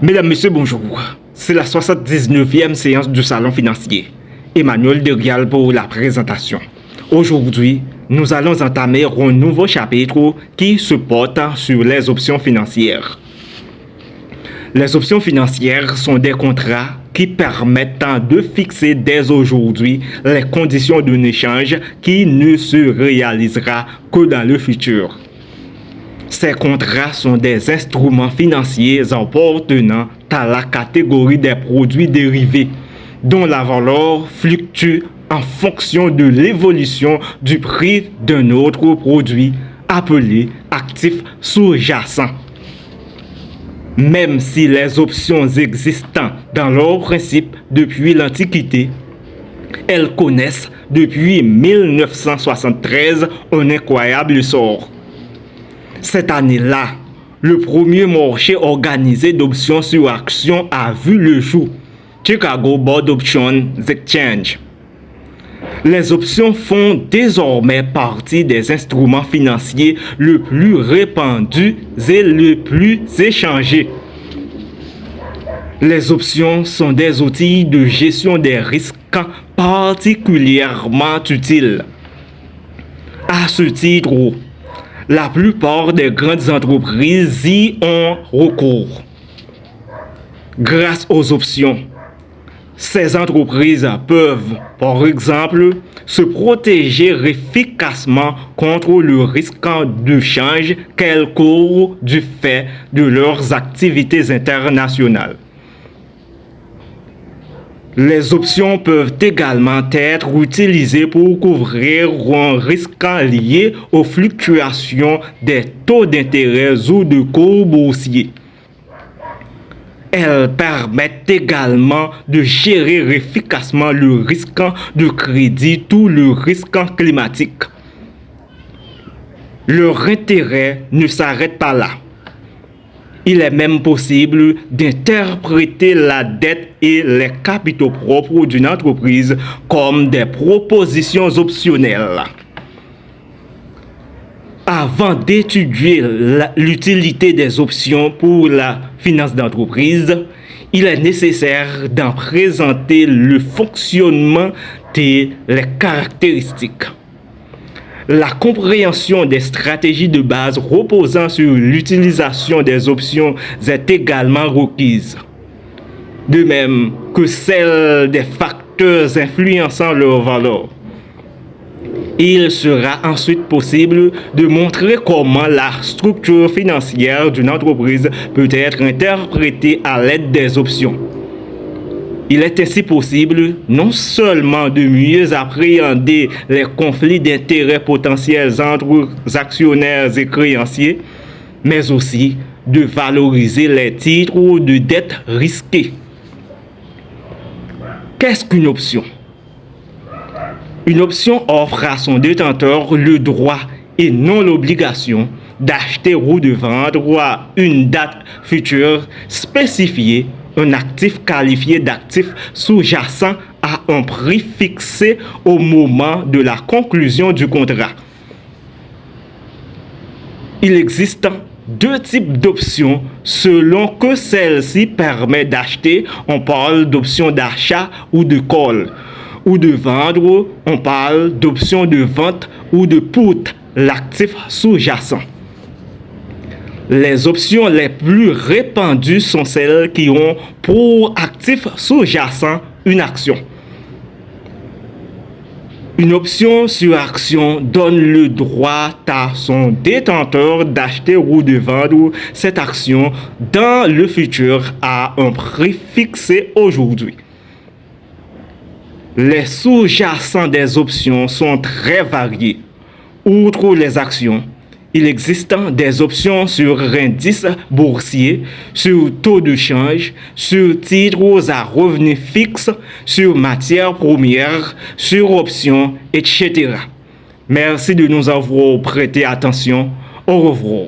Mesdames, Messieurs, bonjour. C'est la 79e séance du Salon financier. Emmanuel Derial pour la présentation. Aujourd'hui, nous allons entamer un nouveau chapitre qui se porte sur les options financières. Les options financières sont des contrats qui permettent de fixer dès aujourd'hui les conditions d'un échange qui ne se réalisera que dans le futur. Ces contrats sont des instruments financiers appartenant à la catégorie des produits dérivés, dont la valeur fluctue en fonction de l'évolution du prix d'un autre produit appelé actif sous-jacent. Même si les options existent dans leur principe depuis l'Antiquité, elles connaissent depuis 1973 un incroyable sort. Cette année-là, le premier marché organisé d'options sur actions a vu le jour, Chicago Board Options Exchange. Les options font désormais partie des instruments financiers les plus répandus et les plus échangés. Les options sont des outils de gestion des risques particulièrement utiles. À ce titre, la plupart des grandes entreprises y ont recours. Grâce aux options, ces entreprises peuvent, par exemple, se protéger efficacement contre le risque de change qu'elles courent du fait de leurs activités internationales. Les options peuvent également être utilisées pour couvrir un risque lié aux fluctuations des taux d'intérêt ou de cours boursiers. Elles permettent également de gérer efficacement le risque de crédit ou le risque climatique. Leur intérêt ne s'arrête pas là. Il est même possible d'interpréter la dette et les capitaux propres d'une entreprise comme des propositions optionnelles. Avant d'étudier l'utilité des options pour la finance d'entreprise, il est nécessaire d'en présenter le fonctionnement et les caractéristiques. La compréhension des stratégies de base reposant sur l'utilisation des options est également requise, de même que celle des facteurs influençant leur valeur. Il sera ensuite possible de montrer comment la structure financière d'une entreprise peut être interprétée à l'aide des options. Il est ainsi possible non seulement de mieux appréhender les conflits d'intérêts potentiels entre actionnaires et créanciers, mais aussi de valoriser les titres de dette risqués. Qu'est-ce qu'une option? Une option offre à son détenteur le droit et non l'obligation d'acheter ou de vendre à une date future spécifiée un actif qualifié d'actif sous-jacent à un prix fixé au moment de la conclusion du contrat. Il existe deux types d'options selon que celle-ci permet d'acheter, on parle d'option d'achat ou de call, ou de vendre, on parle d'option de vente ou de put, l'actif sous-jacent. Les options les plus répandues sont celles qui ont pour actif sous-jacent une action. Une option sur action donne le droit à son détenteur d'acheter ou de vendre cette action dans le futur à un prix fixé aujourd'hui. Les sous-jacents des options sont très variés. Outre les actions, il existe des options sur indices boursiers, sur taux de change, sur titres à revenus fixes, sur matières premières, sur options, etc. Merci de nous avoir prêté attention. Au revoir.